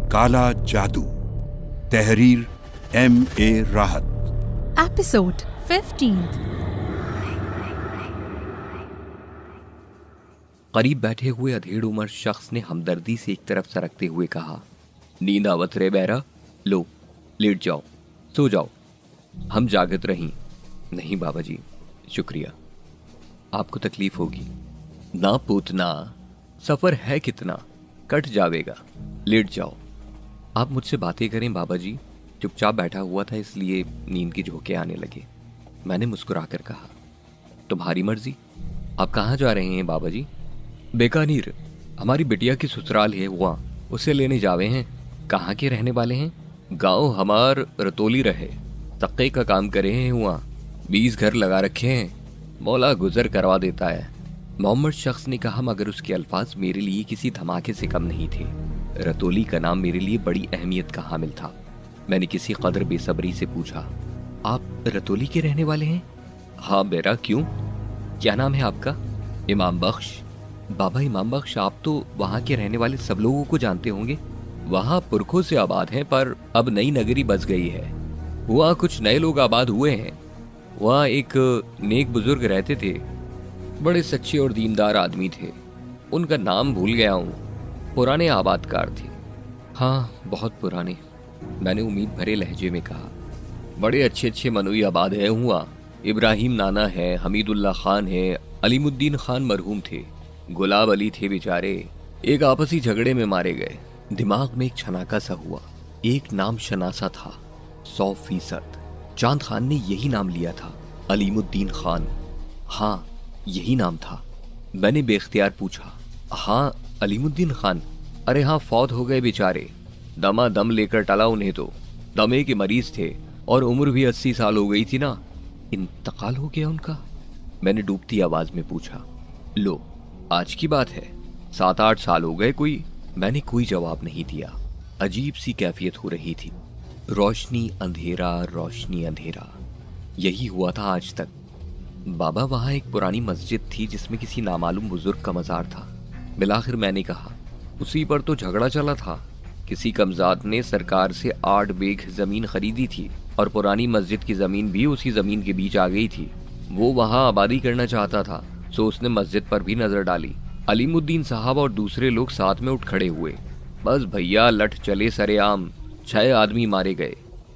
काला जादू, तहरीर M.A. राहत। एपिसोड 15। करीब बैठे हुए अधेड़ उम्र शख्स ने हमदर्दी से एक तरफ सरकते हुए कहा, नींद आवत रे बैरा, लो लेट जाओ, सो जाओ, हम जागत रहीं। नहीं बाबा जी, शुक्रिया, आपको तकलीफ होगी। ना पूतना, सफर है कितना, कट जावेगा, लेट जाओ। आप मुझसे बातें करें बाबा जी, चुपचाप बैठा हुआ था इसलिए नींद की झोंके आने लगे। मैंने मुस्कुराकर कहा, तुम्हारी मर्जी, आप कहाँ जा रहे हैं बाबा जी? बेकानीर, हमारी बिटिया की ससुराल है वहाँ, उसे लेने जावे हैं। कहाँ के रहने वाले हैं? गांव हमार रतोली रहे, तक्के का काम करे हैं वहाँ, 20 घर लगा रखे हैं, मौला गुजर करवा देता है। मोहम्मद शख्स ने कहा, मगर उसके अल्फाज मेरे लिए किसी धमाके से कम नहीं थे। रतोली का नाम मेरे लिए बड़ी अहमियत का हामिल था। मैंने किसी कदर बेसब्री से पूछा, आप रतोली के रहने वाले हैं? हाँ बेरा, क्यों, क्या नाम है आपका? इमाम बख्श। बाबा इमाम बख्श, आप तो वहाँ के रहने वाले सब लोगों को जानते होंगे। वहाँ पुरखों से आबाद हैं, पर अब नई नगरी बस गई है, वहाँ कुछ नए लोग आबाद हुए हैं। वहाँ एक नेक बुजुर्ग रहते थे, बड़े सच्चे और दीनदार आदमी थे, उनका नाम भूल गया हूँ, पुराने आबादकार थे। हाँ, बहुत पुराने, मैंने उम्मीद भरे लहजे में कहा। बड़े अच्छे अच्छे मनोई आबाद है हुआ, इब्राहिम नाना है, हमीदुल्लाह खान है, अलीमुद्दीन खान मरहूम थे, गुलाब अली थे बेचारे, एक आपसी झगड़े में मारे गए। दिमाग में एक छनाका सा हुआ, एक नाम शनासा था 100%। चांद खान ने यही नाम लिया था, अलीमुद्दीन खान। हाँ, यही नाम था। मैंने बेख्तियार पूछा, हाँ अलीमुद्दीन खान? अरे हाँ, फौत हो गए बेचारे, दमा दम लेकर टला उन्हें तो, दमे के मरीज थे और उम्र भी 80 साल हो गई थी ना। इंतकाल हो गया उनका? मैंने डूबती आवाज में पूछा। लो, आज की बात है, 7-8 साल हो गए कोई। मैंने कोई जवाब नहीं दिया। अजीब सी कैफियत हो रही थी, रोशनी अंधेरा, रोशनी अंधेरा, यही हुआ था आज तक। बाबा, वहाँ एक पुरानी मस्जिद थी जिसमें किसी नामालूम बुजुर्ग का मजार था। बिलाखिर मैंने कहा, उसी पर तो झगड़ा चला था। किसी कमजात ने सरकार से 8 बीघ जमीन खरीदी थी और पुरानी मस्जिद की जमीन भी उसी जमीन के बीच आ गई थी। वो वहाँ आबादी करना चाहता था, सो उसने मस्जिद पर भी नजर डाली। अलीमुद्दीन साहब और दूसरे लोग साथ में उठ खड़े हुए। बस भैया लठ चले सरेआम, 6 आदमी मारे गए।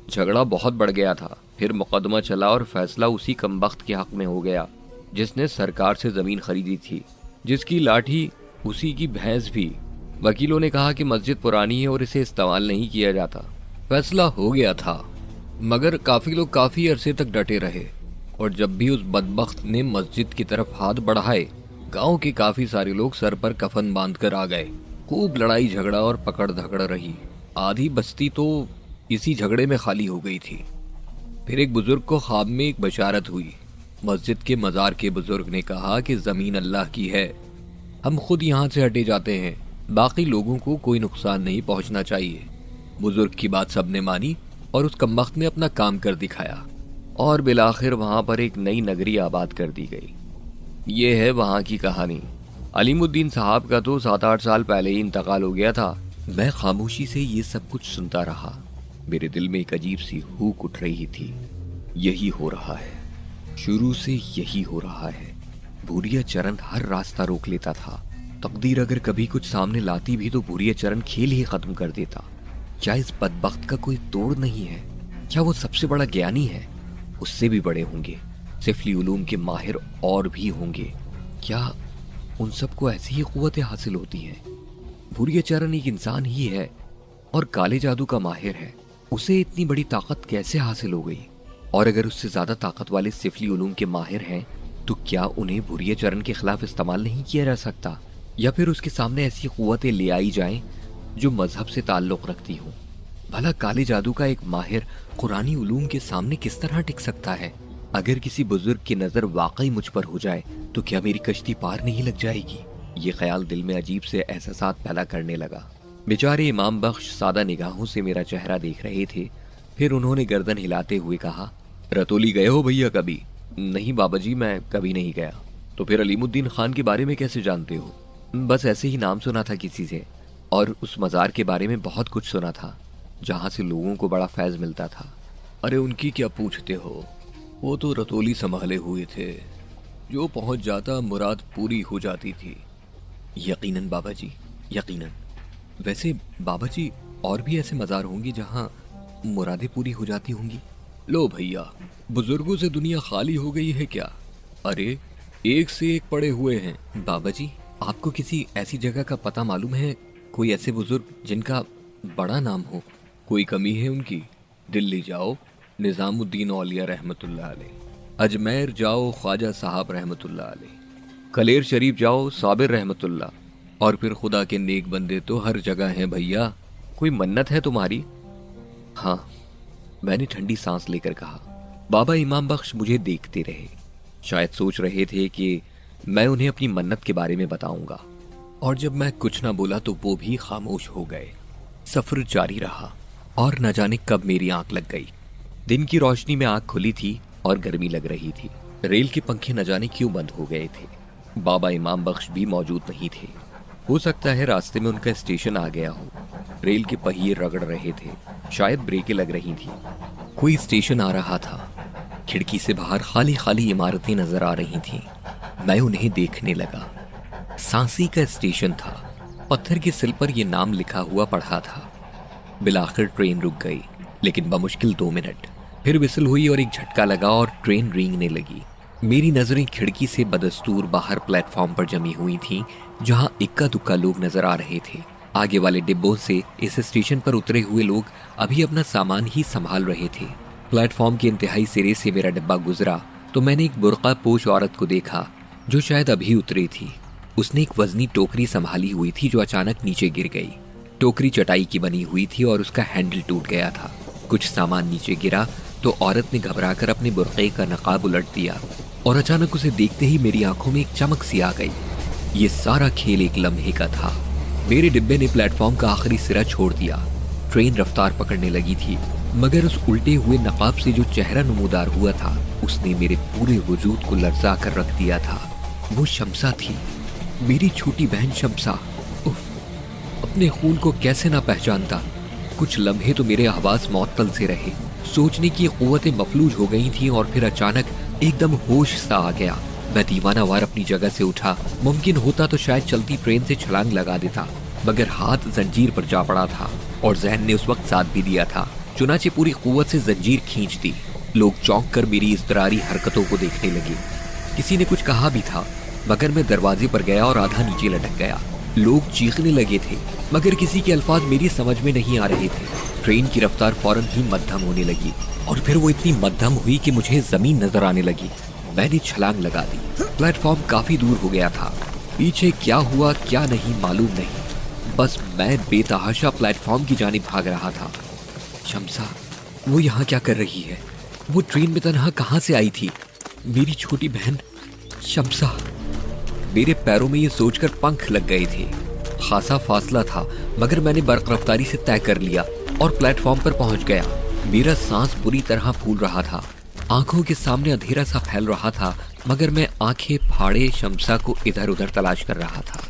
झगड़ा बहुत बढ़ गया था, फिर मुकदमा चला और फैसला उसी कमबख्त के हक में हो गया जिसने सरकार से जमीन खरीदी थी, जिसकी लाठी उसी की भैंस भी। वकीलों ने कहा कि मस्जिद पुरानी है और इसे इस्तेमाल नहीं किया जाता। फैसला हो गया था, मगर काफी लोग काफी अरसे तक डटे रहे, और जब भी उस बदबख्त ने मस्जिद की तरफ हाथ बढ़ाए, गांव के काफी सारे लोग सर पर कफन बांधकर आ गए। खूब लड़ाई झगड़ा और पकड़ धकड़ रही। आधी बस्ती तो इसी झगड़े में खाली हो गई थी। फिर एक बुजुर्ग को ख्वाब में एक बशारत हुई। मस्जिद के मजार के बुजुर्ग ने कहा कि जमीन अल्लाह की है, हम खुद यहाँ से हटे जाते हैं, बाकी लोगों को कोई नुकसान नहीं पहुंचना चाहिए। बुजुर्ग की बात सबने मानी और उस कमबख्त ने अपना काम कर दिखाया, और बिलाखिर वहां पर एक नई नगरी आबाद कर दी गई। ये है वहां की कहानी। अलीमुद्दीन साहब का तो 7-8 साल पहले ही इंतकाल हो गया था। मैं खामोशी से ये सब कुछ सुनता रहा। मेरे दिल में एक अजीब सी हूक उठ रही थी। यही हो रहा है, शुरू से यही हो रहा है। भूरिया चरण हर रास्ता रोक लेता था। तकदीर अगर कभी कुछ सामने लाती भी तो भूरिया चरण खेल ही खत्म कर देता। क्या इस बदबख्त का कोई तोड़ नहीं है? क्या वो सबसे बड़ा ज्ञानी है? उससे भी बड़े होंगे, सिफली उलूम के माहिर और भी होंगे। क्या उन सबको ऐसी ही कुव्वतें हासिल होती हैं? भूरिया चरण एक इंसान ही है और काले जादू का माहिर है, उसे इतनी बड़ी ताकत कैसे हासिल हो गई? और अगर उससे ज्यादा ताकत वाले सिफली उलूम के माहिर हैं, तो क्या उन्हें भूरिया चरण के खिलाफ इस्तेमाल नहीं किया जा सकता? या फिर उसके सामने ऐसी कुव्वतें ले आई जाएं जो मजहब से ताल्लुक रखती हों? भला काले जादू का एक माहिर कुरानी उलूम के सामने किस तरह टिक सकता है? अगर किसी बुजुर्ग की नजर वाकई मुझ पर हो जाए तो क्या मेरी कश्ती पार नहीं लग जाएगी? ये ख्याल दिल में अजीब से एहसास पैदा करने लगा। बेचारे इमाम बख्श सादा निगाहों से मेरा चेहरा देख रहे थे। फिर उन्होंने गर्दन हिलाते हुए कहा, रतोली गए हो भैया कभी? नहीं बाबा जी, मैं कभी नहीं गया। तो फिर अलीमुद्दीन खान के बारे में कैसे जानते हो? बस ऐसे ही नाम सुना था किसी से। और उस मज़ार के बारे में बहुत कुछ सुना था, जहाँ से लोगों को बड़ा फैज़ मिलता था। अरे उनकी क्या पूछते हो, वो तो रतौली संभाले हुए थे, जो पहुँच जाता मुराद पूरी हो जाती थी। यकीनन बाबा जी, यकीनन। वैसे बाबा जी, और भी ऐसे मज़ार होंगे जहाँ मुरादें पूरी हो जाती होंगी? लो भैया, बुजुर्गों से दुनिया खाली हो गई है क्या? अरे एक से एक पड़े हुए हैं। बाबा जी, आपको किसी ऐसी जगह का पता मालूम है? कोई ऐसे बुजुर्ग जिनका बड़ा नाम हो? कोई कमी है उनकी? दिल्ली जाओ, निज़ामुद्दीन औलिया रहमतुल्लाह अलैह। अजमेर जाओ, ख्वाजा साहब रहमतुल्लाह अलैह। कलेर शरीफ जाओ, साबिर रहमतुल्लाह। और फिर खुदा के नेक बंदे तो हर जगह हैं भैया। कोई मन्नत है तुम्हारी? हाँ, मैंने ठंडी सांस लेकर कहा। बाबा इमाम बख्श मुझे देखते रहे, शायद सोच रहे थे कि मैं उन्हें अपनी मन्नत के बारे में बताऊंगा। और जब मैं कुछ ना बोला तो वो भी खामोश हो गए। सफर जारी रहा और न जाने कब मेरी आंख लग गई। दिन की रोशनी में आंख खुली थी और गर्मी लग रही थी। रेल के पंखे न जाने क्यों बंद हो गए थे। बाबा इमाम बख्श भी मौजूद नहीं थे। हो सकता है रास्ते में उनका स्टेशन आ गया हो। रेल के पहिए रगड़ रहे थे, शायद ब्रेकें लग रही थी। कोई स्टेशन आ रहा था। खिड़की से बाहर खाली खाली इमारतें नजर आ रही थीं। मैं उन्हें देखने लगा। सांसी का स्टेशन था। पत्थर के सिल पर यह नाम लिखा हुआ पढ़ा था। बिलाखिर ट्रेन रुक गई, लेकिन बमुश्किल 2 मिनट। फिर विसल हुई और एक झटका लगा और ट्रेन रेंगने लगी। मेरी नजरें खिड़की से बदस्तूर बाहर प्लेटफॉर्म पर जमी हुई थीं, जहां इक्का दुक्का लोग नजर आ रहे थे। आगे वाले डिब्बों से इस स्टेशन पर उतरे हुए लोग अभी अपना सामान ही संभाल रहे थे। प्लेटफॉर्म के इंतहाई सिरे से मेरा डिब्बा गुजरा तो मैंने एक बुर्का पोश औरत को देखा, जो शायद अभी उतरी थी। उसने एक वजनी टोकरी संभाली हुई थी, जो अचानक नीचे गिर गई। टोकरी चटाई की बनी हुई थी और उसका हैंडल टूट गया था। कुछ सामान नीचे गिरा तो औरत ने घबराकर अपने बुर्के का नकाब उलट दिया और अचानक उसे देखते ही मेरी आंखों में एक चमक सी आ गई। ये सारा खेल एक लम्हे का था। मेरे डिब्बे ने प्लेटफॉर्म का आखिरी सिरा छोड़ दिया। ट्रेन रफ्तार पकड़ने लगी थी, मगर उस उल्टे हुए नकाब से जो चेहरा नमूदार हुआ था, उसने मेरे पूरे वजूद को लर्जा कर रख दिया था। वो शम्सा थी, मेरी छोटी बहन शम्सा। उफ, अपने खून को कैसे ना पहचानता। कुछ लम्हे तो मेरे हवास मौतल से रहे। सोचने की कुव्वतें मफलूज हो गई थीं और फिर अचानक एकदम होश सा आ गया। मैं दीवाना वार अपनी जगह से उठा। मुमकिन होता तो शायद चलती ट्रेन से छलांग लगा देता, मगर हाथ जंजीर पर जा पड़ा था और जहन ने उस वक्त साथ भी दिया था। चुनाचे पूरी कुव्वत से जंजीर खींच दी। लोग चौंक कर मेरी इज़्तिरारी हरकतों को देखने लगे। किसी ने कुछ कहा भी था, मगर मैं दरवाजे पर गया और आधा नीचे लटक गया। लोग चीखने लगे थे, मगर किसी के अल्फाज मेरी समझ में नहीं आ रहे थे। ट्रेन की रफ्तार फौरन ही मध्यम होने लगी और फिर वो इतनी मध्यम हुई कि मुझे जमीन नजर आने लगी। मैंने छलांग लगा दी। प्लेटफॉर्म काफी दूर हो गया था। पीछे क्या हुआ क्या नहीं मालूम नहीं, बस मैं बेतहाशा प्लेटफॉर्म की जानिब भाग रहा था। शम्सा, वो यहाँ क्या कर रही है? वो ट्रेन में तन्हा कहाँ से आई थी? मेरी छोटी बहन शम्सा। मेरे पैरों में ये सोचकर पंख लग गए थे। खासा फासला था, मगर मैंने बर्क रफ्तारी से तय कर लिया और प्लेटफॉर्म पर पहुंच गया। मेरा सांस बुरी तरह फूल रहा था। आंखों के सामने अंधेरा सा फैल रहा था, मगर मैं आंखें फाड़े शम्सा को इधर उधर तलाश कर रहा था,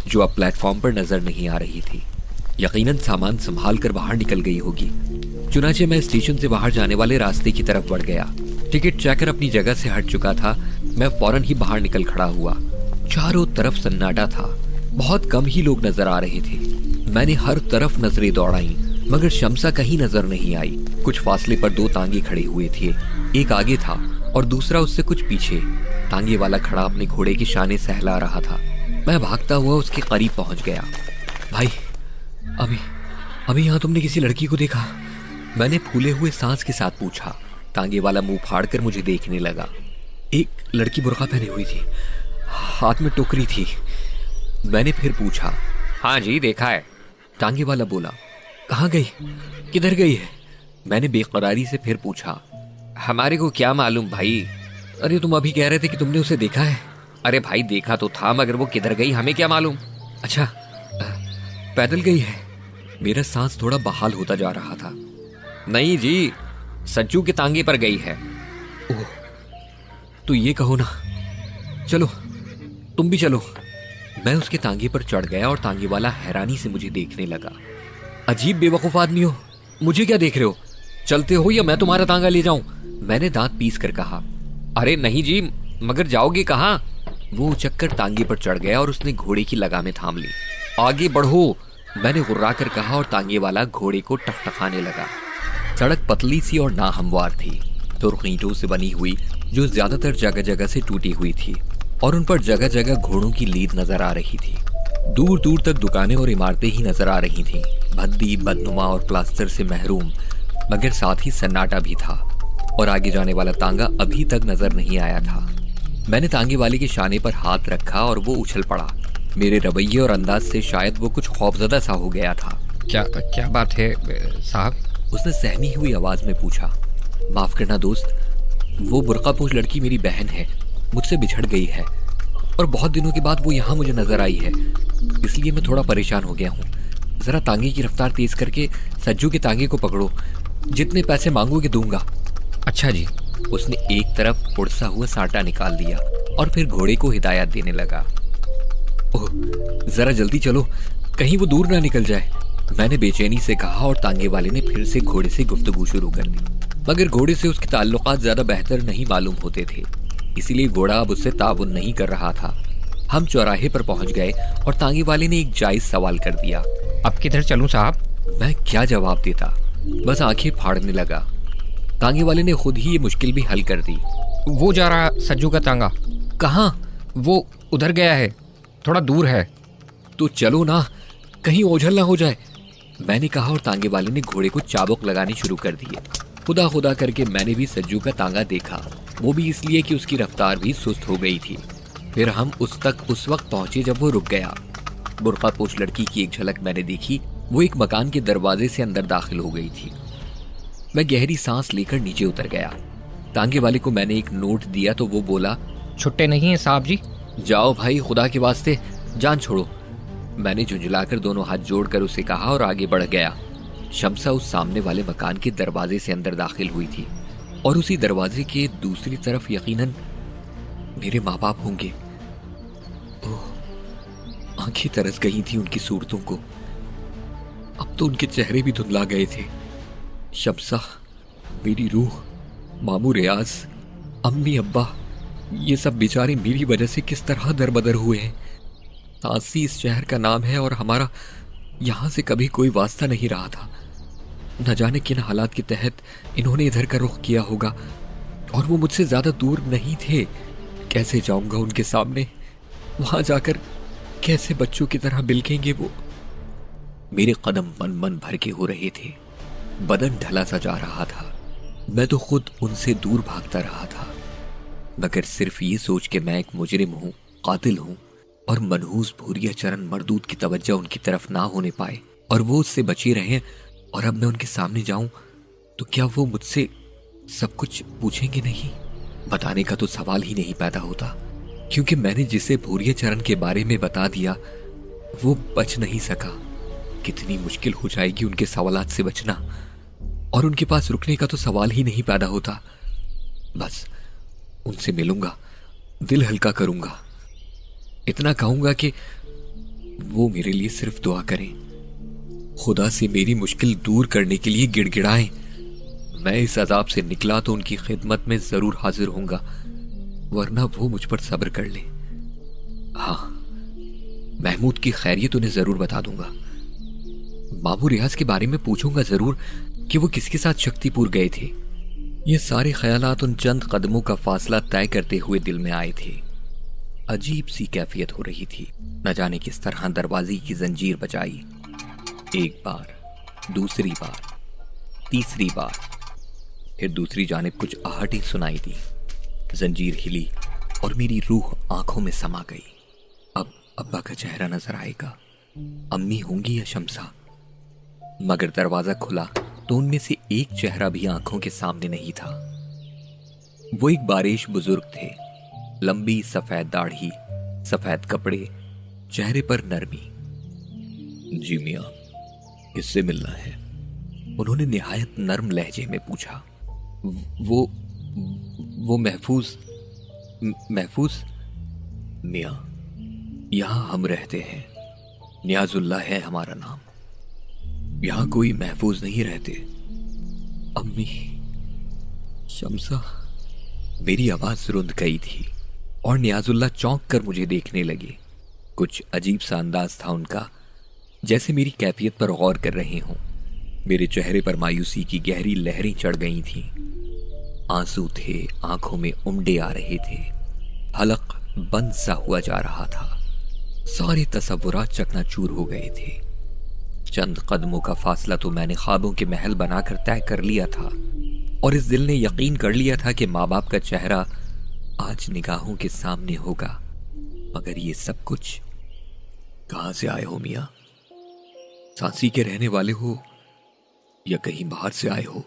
जो अब प्लेटफॉर्म पर नजर नहीं आ रही थी। यकीनन सामान संभाल कर बाहर निकल गई होगी। चुनाचे मैं स्टेशन से बाहर जाने वाले रास्ते की तरफ बढ़ गया। टिकट चेकर अपनी जगह से हट चुका था। मैं फौरन ही बाहर निकल खड़ा हुआ। चारों तरफ सन्नाटा था। बहुत कम ही लोग नजर आ रहे थे। मैंने हर तरफ नजरें दौड़ाई, मगर शम्सा कहीं नजर नहीं आई। कुछ फासले पर 2 तांगे खड़े हुए थे। एक आगे था और दूसरा उससे कुछ पीछे। तांगे वाला खड़ा अपने घोड़े की शाने सहला रहा था। मैं भागता हुआ उसके करीब पहुंच गया। भाई, अभी यहाँ तुमने किसी लड़की को देखा? मैंने फूले हुए सांस के साथ पूछा। तांगे वाला मुंह फाड़कर मुझे देखने लगा। एक लड़की बुर्का पहनी हुई थी, हाथ में टोकरी थी। मैंने फिर पूछा। हाँ जी, देखा है। तांगे वाला बोला। कहाँ गई? किधर गई है? मैंने बेकरारी से फिर पूछा। हमारे को क्या मालूम भाई। अरे तुम अभी कह रहे थे कि तुमने उसे देखा है। अरे भाई देखा तो था, मगर वो किधर गई हमें क्या मालूम। अच्छा, पैदल गई है? मेरा सांस थोड़ा बहाल होता जा रहा था। नहीं जी, सज्जू के तांगे पर गई है। ओह, तो ये कहो ना, चलो तुम भी चलो। میں اس کے تانگے پر چڑھ گیا اور تانگے والا حیرانی سے مجھے دیکھنے لگا۔ عجیب بے وقوف آدمی ہو، مجھے کیا دیکھ رہے ہو؟ چلتے ہو یا میں تمہارا تانگا لے جاؤں؟ میں نے دانت پیس کر کہا۔ ارے نہیں جی، مگر جاؤ گے کہاں؟ وہ اچک کر تانگے پر چڑھ گیا اور اس نے گھوڑے کی لگامیں تھام لی۔ آگے بڑھو، میں نے غرا کر کہا اور تانگے والا گھوڑے کو ٹکٹکانے لگا۔ سڑک پتلی سی اور ناہموار تھی، سرخ اینٹوں سے بنی ہوئی جو زیادہ تر جگہ جگہ سے ٹوٹی ہوئی تھی، اور ان پر جگہ جگہ گھوڑوں کی لید نظر آ رہی تھی۔ دور دور تک دکانیں اور عمارتیں ہی نظر آ رہی تھیں، بھدی، بدنما اور پلاسٹر سے محروم، مگر ساتھ ہی سناٹا بھی تھا، اور آگے جانے والا تانگا ابھی تک نظر نہیں آیا تھا۔ میں نے تانگے والے کے شانے پر ہاتھ رکھا اور وہ اچھل پڑا۔ میرے رویے اور انداز سے شاید وہ کچھ خوفزدہ سا ہو گیا تھا۔ کیا بات ہے صاحب؟ اس نے سہمی ہوئی آواز میں پوچھا۔ معاف کرنا دوست، وہ برقع پوش لڑکی میری بہن ہے، مجھ سے بچھڑ گئی ہے، اور بہت دنوں کے بعد وہ یہاں مجھے نظر آئی ہے، اس لیے میں تھوڑا پریشان ہو گیا ہوں۔ ذرا تانگے کی رفتار تیز کر کے سجو کے تانگے کو پکڑو، جتنے پیسے مانگو گے دوں گا۔ اچھا جی۔ اس نے ایک طرف اڑسا ہوا سانٹا نکال دیا اور پھر گھوڑے کو ہدایت دینے لگا۔ اوہ، ذرا جلدی چلو، کہیں وہ دور نہ نکل جائے، میں نے بے چینی سے کہا، اور تانگے والے نے پھر سے گھوڑے سے گفتگو شروع کر دی، مگر گھوڑے سے اس کے تعلقات زیادہ بہتر نہیں معلوم ہوتے تھے، اسی لیے گھوڑا اب اس سے تعاون نہیں کر رہا تھا۔ ہم چوراہے پر پہنچ گئے اور تانگے والے نے ایک جائز سوال کر دیا۔ اب کدھر چلوں صاحب؟ میں کیا جواب دیتا، بس آنکھیں پھاڑنے لگا۔ تانگے والے نے خود ہی یہ مشکل بھی حل کر دی۔ وہ جا رہا سجو کا تانگا۔ کہاں؟ وہ ادھر گیا ہے، تھوڑا دور ہے۔ تو چلو نا، کہیں اوجھل نہ ہو جائے، میں نے کہا، اور تانگے والے نے گھوڑے کو چابک لگانے شروع کر دیے۔ خدا خدا کر کے میں نے بھی سجو کا تانگا دیکھا، وہ بھی اس لیے کہ اس کی رفتار بھی سست ہو گئی تھی۔ پھر ہم اس تک اس وقت پہنچے جب وہ رک گیا۔ برقع پوش لڑکی کی ایک جھلک میں نے دیکھی، وہ ایک مکان کے دروازے سے اندر داخل ہو گئی تھی۔ میں گہری سانس لے کر نیچے اتر گیا۔ تانگے والے کو میں نے ایک نوٹ دیا تو وہ بولا، چھٹے نہیں ہیں صاحب جی؟ جاؤ بھائی، خدا کے واسطے جان چھوڑو۔ میں نے جھنجھلا کر دونوں ہاتھ جوڑ کر اسے کہا اور آگے بڑھ گیا۔ شمسا اس سامنے والے مکان کے دروازے سے اندر داخل ہوئی تھی، اور اسی دروازے کے دوسری طرف یقیناً میرے ماں باپ ہوں گے۔ آنکھیں ترس گئی تھی ان کی صورتوں کو، اب تو ان کے چہرے بھی دھندلا گئے تھے۔ شمسا، میری روح، ماموں ریاض، امی ابا، یہ سب بیچارے میری وجہ سے کس طرح دربدر ہوئے ہیں۔ تاسی اس شہر کا نام ہے اور ہمارا یہاں سے کبھی کوئی واسطہ نہیں رہا تھا۔ نہ جانے کن حالات کے تحت انہوں نے ادھر کا رخ کیا ہوگا، اور وہ مجھ سے زیادہ دور نہیں تھے۔ کیسے جاؤں گا ان کے سامنے؟ وہاں جا کر کیسے بچوں کی طرح بلکیں گے وہ؟ میرے قدم من من بھر کے ہو رہے تھے، بدن ڈھلا سا جا رہا تھا، میں تو خود ان سے دور بھاگتا رہا تھا، مگر صرف یہ سوچ کہ میں ایک مجرم ہوں، قاتل ہوں، اور منحوس بھوریا چرن مردود کی توجہ ان کی طرف نہ ہونے پائے، اور وہ اس سے بچے رہیں، اور اب میں ان کے سامنے جاؤں تو کیا وہ مجھ سے سب کچھ پوچھیں گے نہیں؟ بتانے کا تو سوال ہی نہیں پیدا ہوتا، کیونکہ میں نے جسے بھوریا چرن کے بارے میں بتا دیا وہ بچ نہیں سکا۔ کتنی مشکل ہو جائے گی ان کے سوالات سے بچنا، اور ان کے پاس رکنے کا تو سوال ہی نہیں پیدا ہوتا۔ بس ان سے ملوں گا، دل ہلکا کروں گا، اتنا کہوں گا کہ وہ میرے لیے صرف دعا کریں، خدا سے میری مشکل دور کرنے کے لیے گڑ گڑائیں۔ میں اس عذاب سے نکلا تو ان کی خدمت میں ضرور حاضر ہوں گا، ورنہ وہ مجھ پر صبر کر لیں۔ ہاں، محمود کی خیریت انہیں ضرور بتا دوں گا۔ ماموں ریاض کے بارے میں پوچھوں گا ضرور کہ وہ کس کے ساتھ شکتی پور گئے تھے۔ یہ سارے خیالات ان چند قدموں کا فاصلہ طے کرتے ہوئے دل میں آئے تھے۔ عجیب سی کیفیت ہو رہی تھی، نہ جانے کس طرح دروازے کی زنجیر بجائی، ایک بار، دوسری بار، تیسری بار، پھر دوسری جانب کچھ آہٹیں سنائی دی، زنجیر ہلی اور میری روح آنکھوں میں سما گئی۔ اب ابا کا چہرہ نظر آئے گا، امی ہوں گی یا شمسا؟ مگر دروازہ کھلا تو ان میں سے ایک چہرہ بھی آنکھوں کے سامنے نہیں تھا۔ وہ ایک باریش بزرگ تھے، لمبی سفید داڑھی، سفید کپڑے، چہرے پر نرمی۔ جی میاں، کس سے ملنا ہے؟ انہوں نے نہایت نرم لہجے میں پوچھا۔ وہ محفوظ میاں، یہاں ہم رہتے ہیں، نیاز اللہ ہے ہمارا نام، یہاں کوئی محفوظ نہیں رہتے۔ امی، شمسا۔ میری آواز رند گئی تھی اور نیاز اللہ چونک کر مجھے دیکھنے لگے۔ کچھ عجیب سا انداز تھا ان کا، جیسے میری کیفیت پر غور کر رہے ہوں۔ میرے چہرے پر مایوسی کی گہری لہریں چڑھ گئی تھیں، آنسو تھے، آنکھوں میں امڈے آ رہے تھے، حلق بند سا ہوا جا رہا تھا، سارے تصورات چکنا چور ہو گئے تھے۔ چند قدموں کا فاصلہ تو میں نے خوابوں کے محل بنا کر طے کر لیا تھا، اور اس دل نے یقین کر لیا تھا کہ ماں باپ کا چہرہ آج نگاہوں کے سامنے ہوگا۔ مگر یہ سب کچھ کہاں سے آئے ہو میاں؟ سانسی کے رہنے والے ہو یا کہیں باہر سے آئے ہو؟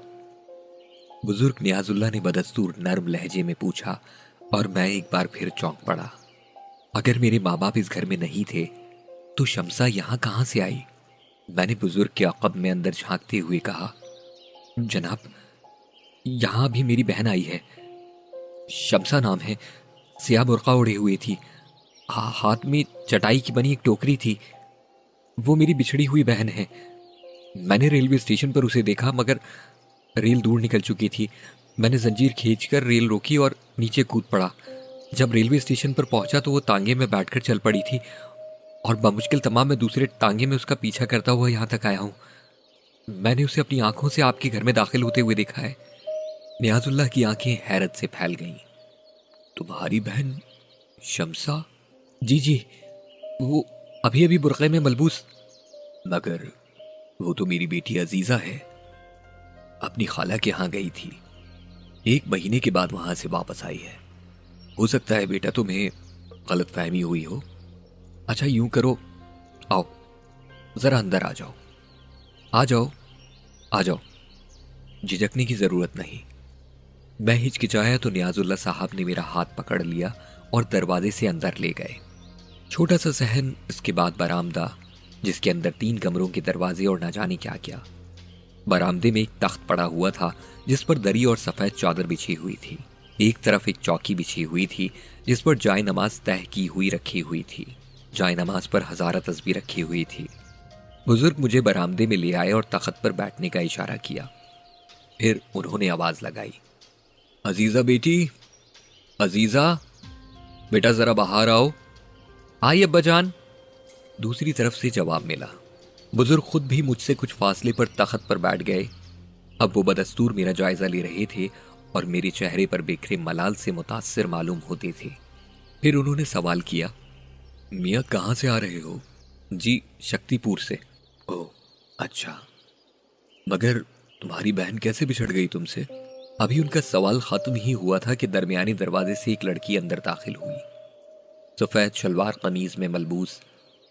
بزرگ نیاز اللہ نے بدستور نرم لہجے میں پوچھا، اور میں ایک بار پھر چونک پڑا۔ اگر میرے ماں باپ اس گھر میں نہیں تھے تو شمسا یہاں کہاں سے آئی؟ میں نے بزرگ کے عقب میں اندر جھانکتے ہوئے کہا، جناب، یہاں بھی میری بہن آئی ہے، شمسا نام ہے، سیاہ برقع اوڑھے ہوئے تھی، ہاتھ میں چٹائی کی بنی ایک ٹوکری تھی۔ وہ میری بچھڑی ہوئی بہن ہے۔ میں نے ریلوے اسٹیشن پر اسے دیکھا، مگر ریل دور نکل چکی تھی۔ میں نے زنجیر کھینچ کر ریل روکی اور نیچے کود پڑا۔ جب ریلوے اسٹیشن پر پہنچا تو وہ تانگے میں بیٹھ کر چل پڑی تھی، اور بمشکل تمام میں دوسرے ٹانگے میں اس کا پیچھا کرتا ہوا یہاں تک آیا ہوں۔ میں نے اسے اپنی آنکھوں سے آپ کے گھر میں داخل ہوتے ہوئے دیکھا ہے۔ نیاز اللہ کی آنکھیں حیرت سے پھیل گئیں۔ تمہاری بہن شمسا؟ جی، وہ ابھی ابھی برقعے میں ملبوس۔ مگر وہ تو میری بیٹی عزیزہ ہے، اپنی خالہ کے ہاں گئی تھی، 1 مہینے کے بعد وہاں سے واپس آئی ہے۔ ہو سکتا ہے بیٹا تمہیں غلط فہمی ہوئی ہو۔ اچھا یوں کرو، آؤ ذرا اندر آ جاؤ، آ جاؤ آ جاؤ، جھجکنے کی ضرورت نہیں۔ میں ہچکچایا تو نیاز اللہ صاحب نے میرا ہاتھ پکڑ لیا اور دروازے سے اندر لے گئے۔ چھوٹا سا صحن، اس کے بعد برآمدہ، جس کے اندر 3 کمروں کے دروازے اور نہ جانے کیا کیا۔ برآمدے میں ایک تخت پڑا ہوا تھا جس پر دری اور سفید چادر بچھی ہوئی تھی۔ ایک طرف ایک چوکی بچھی ہوئی تھی جس پر جائے نماز تہہ کی ہوئی رکھی ہوئی تھی۔ جائے نماز پر ہزارہ تسبیح رکھی ہوئی تھی۔ بزرگ مجھے برآمدے میں لے آئے اور تخت پر بیٹھنے کا اشارہ کیا۔ پھر انہوں نے آواز لگائی، عزیزہ بیٹی، عزیزہ بیٹا ذرا باہر آؤ۔ آئی ابا جان۔ دوسری طرف سے جواب ملا۔ بزرگ خود بھی مجھ سے کچھ فاصلے پر تخت پر بیٹھ گئے۔ اب وہ بدستور میرا جائزہ لے رہے تھے اور میرے چہرے پر بکھرے ملال سے متاثر معلوم ہوتے تھے۔ پھر انہوں نے سوال کیا، میاں کہاں سے آ رہے ہو؟ جی، شکتی پور سے۔ اوہ اچھا، مگر تمہاری بہن کیسے بچھڑ گئی تم سے؟ ابھی ان کا سوال ختم ہی ہوا تھا کہ درمیانی دروازے سے ایک لڑکی اندر داخل ہوئی۔ سفید شلوار قمیض میں ملبوس،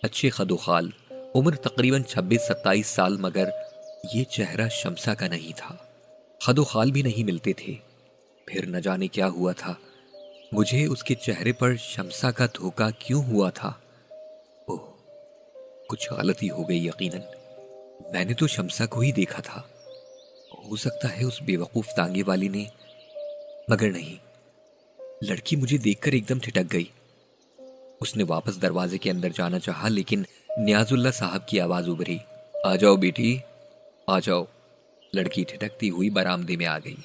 اچھے خد و خال، عمر تقریباً 26-27 سال، مگر یہ چہرہ شمسا کا نہیں تھا۔ خد و خال بھی نہیں ملتے تھے۔ پھر نہ جانے کیا ہوا تھا، مجھے اس کے چہرے پر شمسا کا دھوکہ کیوں ہوا تھا؟ اوہ، کچھ غلطی ہو گئی یقیناً۔ میں نے تو شمسا کو ہی دیکھا تھا، ہو سکتا ہے اس بے وقوف تانگے والی نے، مگر نہیں۔ لڑکی مجھے دیکھ کر ایک دم ٹھٹک گئی۔ اس نے واپس دروازے کے اندر جانا چاہا، لیکن نیاز اللہ صاحب کی آواز ابھری، آ جاؤ بیٹی آ جاؤ۔ لڑکی ٹھٹکتی ہوئی برآمدے میں آ گئی۔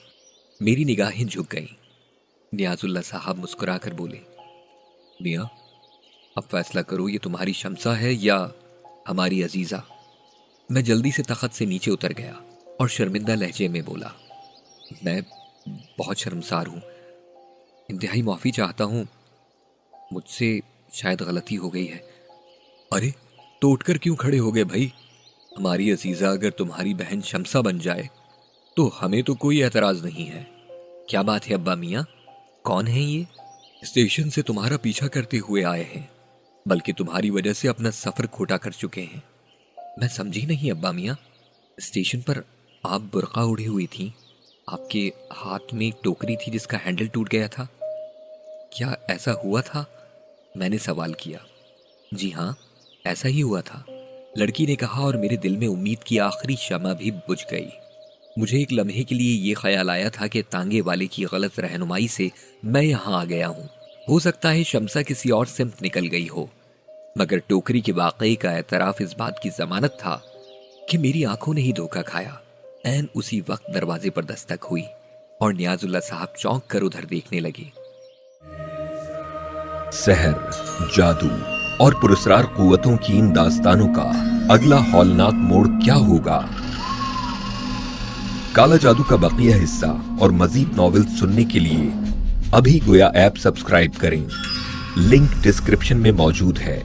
میری نگاہیں جھک گئیں۔ نیاز اللہ صاحب مسکرا کر بولے، میاں اب فیصلہ کرو، یہ تمہاری شمسا ہے یا ہماری عزیزہ؟ میں جلدی سے تخت سے نیچے اتر گیا اور شرمندہ لہجے میں بولا، میں بہت شرمسار ہوں، انتہائی معافی چاہتا ہوں، مجھ سے شاید غلطی ہو گئی ہے۔ ارے تو اٹھ کر کیوں کھڑے ہو گئے بھائی؟ ہماری عزیزہ اگر تمہاری بہن شمسا بن جائے تو ہمیں تو کوئی اعتراض نہیں ہے۔ کیا بات ہے ابا میاں، کون ہیں یہ؟ اسٹیشن سے تمہارا پیچھا کرتے ہوئے آئے ہیں، بلکہ تمہاری وجہ سے اپنا سفر کھوٹا کر چکے ہیں۔ میں سمجھی نہیں ابا میاں، اسٹیشن پر آپ برقع اڑی ہوئی تھیں، آپ کے ہاتھ میں ایک ٹوکری تھی جس کا ہینڈل ٹوٹ گیا تھا، کیا ایسا ہوا تھا؟ میں نے سوال کیا۔ جی ہاں، ایسا ہی ہوا تھا، لڑکی نے کہا، اور میرے دل میں امید کی آخری شمع بھی بجھ گئی۔ مجھے ایک لمحے کے لیے یہ خیال آیا تھا کہ تانگے والے کی غلط رہنمائی سے میں یہاں آ گیا ہوں۔ ہو سکتا ہے شمسا کسی اور سمت نکل گئی ہو، मगर टोकरी के वाकई का एतराफ इस बात की जमानत था कि मेरी आंखों ने ही धोखा खाया। ऐन उसी वक्त दरवाजे पर दस्तक हुई और नियाजुल्लाह साहब चौंक कर उधर देखने लगे। सहर, जादू और पुरस्कार कुव्वतों की इन दास्तानों का अगला हौलनाक मोड़ क्या होगा? काला जादू का बकिया हिस्सा और मजीद नॉवेल सुनने के लिए अभी गोया ऐप सब्सक्राइब करें। लिंक डिस्क्रिप्शन में मौजूद है।